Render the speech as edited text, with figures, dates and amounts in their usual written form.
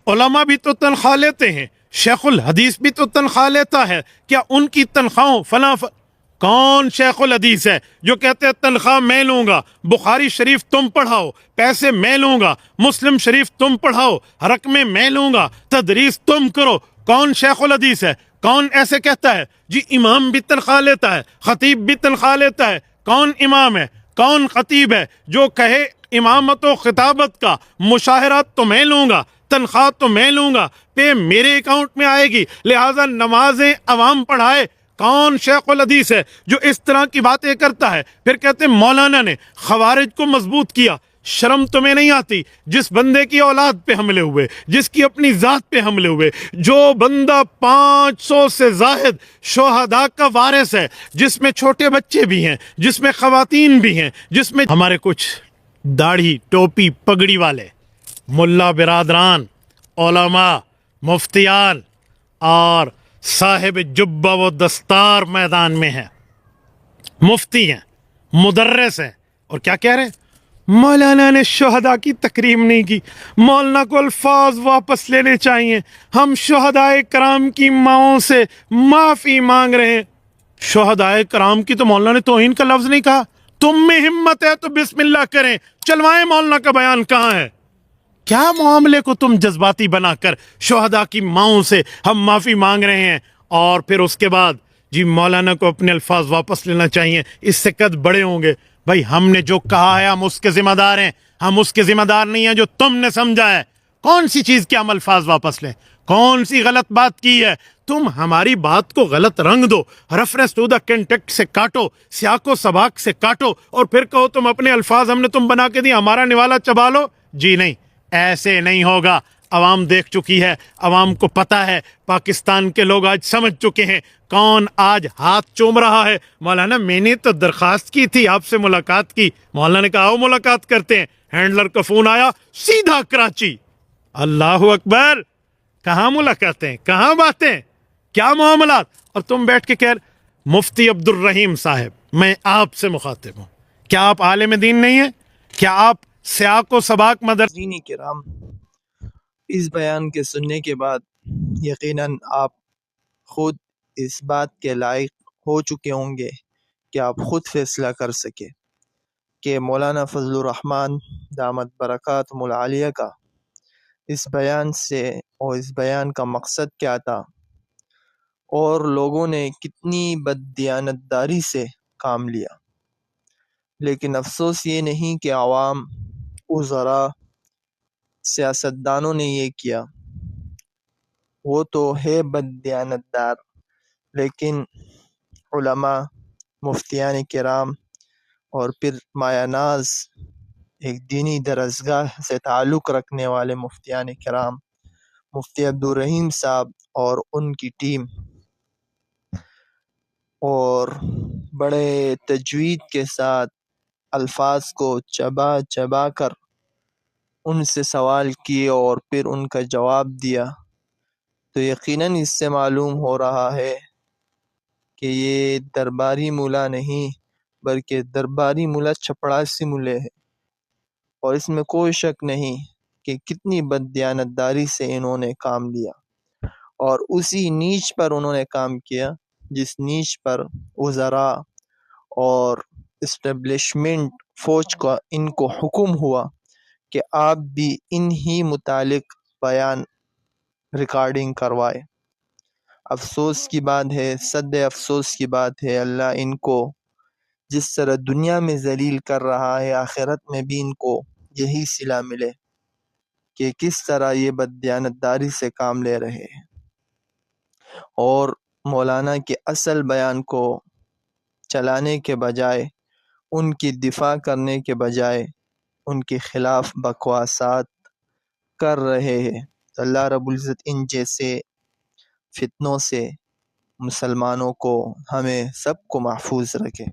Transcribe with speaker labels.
Speaker 1: علماء بھی تو تنخواہ لیتے ہیں، شیخ الحدیث بھی تو تنخواہ لیتا ہے، کیا ان کی تنخواہوں کون شیخ الحدیث ہے جو کہتے ہیں تنخواہ میں لوں گا، بخاری شریف تم پڑھاؤ پیسے میں لوں گا، مسلم شریف تم پڑھاؤ رقمیں میں لوں گا، تدریس تم کرو؟ کون شیخ الحدیث ہے؟ کون ایسے کہتا ہے؟ جی امام بھی تنخواہ لیتا ہے، خطیب بھی تنخواہ لیتا ہے۔ کون امام ہے، کون خطیب ہے جو کہے امامت و خطابت کا مشاہرات تو میں لوں گا، تنخواہ تو میں لوں گا، پہ میرے اکاؤنٹ میں آئے گی، لہٰذا نمازیں عوام پڑھائے؟ کون شیخ الحدیث ہے جو اس طرح کی باتیں کرتا ہے؟ پھر کہتے ہیں مولانا نے خوارج کو مضبوط کیا۔ شرم تمہیں نہیں آتی؟ جس بندے کی اولاد پہ حملے ہوئے، جس کی اپنی ذات پہ حملے ہوئے، جو بندہ 500 سے زائد شہداء کا وارث ہے، جس میں چھوٹے بچے بھی ہیں، جس میں خواتین بھی ہیں، جس میں ہمارے کچھ داڑھی ٹوپی پگڑی والے ملا برادران، علماء، مفتیان اور صاحب جبہ و دستار میدان میں ہیں، مفتی ہیں، مدرس ہیں، اور کیا کہہ رہے ہیں؟ مولانا نے شہداء کی تکریم نہیں کی، مولانا کو الفاظ واپس لینے چاہیے، ہم شہداء کرام کی ماؤں سے معافی مانگ رہے ہیں۔ شہداء کرام کی تو مولانا نے توہین کا لفظ نہیں کہا۔ تم میں ہمت ہے تو بسم اللہ کریں، چلوائیں مولانا کا بیان کہاں ہے؟ کیا معاملے کو تم جذباتی بنا کر شہداء کی ماؤں سے ہم معافی مانگ رہے ہیں، اور پھر اس کے بعد جی مولانا کو اپنے الفاظ واپس لینا چاہیے، اس سے قد بڑے ہوں گے؟ بھائی ہم نے جو کہا ہے ہم اس کے ذمہ دار ہیں، ہم اس کے ذمہ دار نہیں ہیں جو تم نے سمجھا ہے۔ کون سی چیز کے ہم الفاظ واپس لیں؟ کون سی غلط بات کی ہے؟ تم ہماری بات کو غلط رنگ دو، ریفرنس ٹو دا کنٹیکٹ سے کاٹو، سیاق و سباق سے کاٹو، اور پھر کہو تم اپنے الفاظ ہم نے تم بنا کے دی، ہمارا نوالا چبا لو۔ جی نہیں، ایسے نہیں ہوگا۔ عوام دیکھ چکی ہے، عوام کو پتہ ہے، پاکستان کے لوگ آج سمجھ چکے ہیں کون آج ہاتھ چوم رہا ہے۔ مولانا میں نے تو درخواست کی تھی آپ سے ملاقات کی، مولانا نے کہا آؤ ملاقات کرتے ہیں، ہینڈلر کا فون آیا، سیدھا کراچی۔ اللہ اکبر! کہاں ملاقاتیں، کہاں باتیں، کیا معاملات؟ اور تم بیٹھ کے کہہ رہے مفتی عبد الرحیم صاحب میں آپ سے مخاطب ہوں، کیا آپ عالم دین نہیں ہیں؟ کیا آپ سیاق و سباق
Speaker 2: دینی کرام، اس بیان کے سننے کے بعد یقیناً آپ خود اس بات کے لائق ہو چکے ہوں گے کہ آپ خود فیصلہ کر سکے کہ مولانا فضل الرحمن دامت برکاتہم العالیہ کا اس بیان سے اور اس بیان کا مقصد کیا تھا، اور لوگوں نے کتنی بددیانتداری سے کام لیا۔ لیکن افسوس یہ نہیں کہ عوام، وزراء، سیاستدانوں نے یہ کیا، وہ تو ہے بددیانتدار، لیکن علماء، مفتیان کرام اور پھر مایہ ناز ایک دینی درسگاہ سے تعلق رکھنے والے مفتیان کرام، مفتی عبد الرحیم صاحب اور ان کی ٹیم، اور بڑے تجوید کے ساتھ الفاظ کو چبا چبا کر ان سے سوال کیے اور پھر ان کا جواب دیا، تو یقیناً اس سے معلوم ہو رہا ہے کہ یہ درباری مولا نہیں بلکہ درباری مولا چپڑاسی مولے ہے، اور اس میں کوئی شک نہیں کہ کتنی بددیانتداری سے انہوں نے کام لیا، اور اسی نیچ پر انہوں نے کام کیا جس نیچ پر وزراء اور اسٹیبلشمنٹ فوج کا ان کو حکم ہوا کہ آپ بھی ان ہی متعلق بیان ریکارڈنگ کروائے۔ افسوس کی بات ہے، صد افسوس کی بات ہے، اللہ ان کو جس طرح دنیا میں ذلیل کر رہا ہے، آخرت میں بھی ان کو یہی صلہ ملے کہ کس طرح یہ بددیانتداری سے کام لے رہے ہیں، اور مولانا کے اصل بیان کو چلانے کے بجائے، ان کی دفاع کرنے کے بجائے ان کے خلاف بکواسات کر رہے ہیں۔ تو اللہ رب العزت ان جیسے فتنوں سے مسلمانوں کو، ہمیں سب کو محفوظ رکھے۔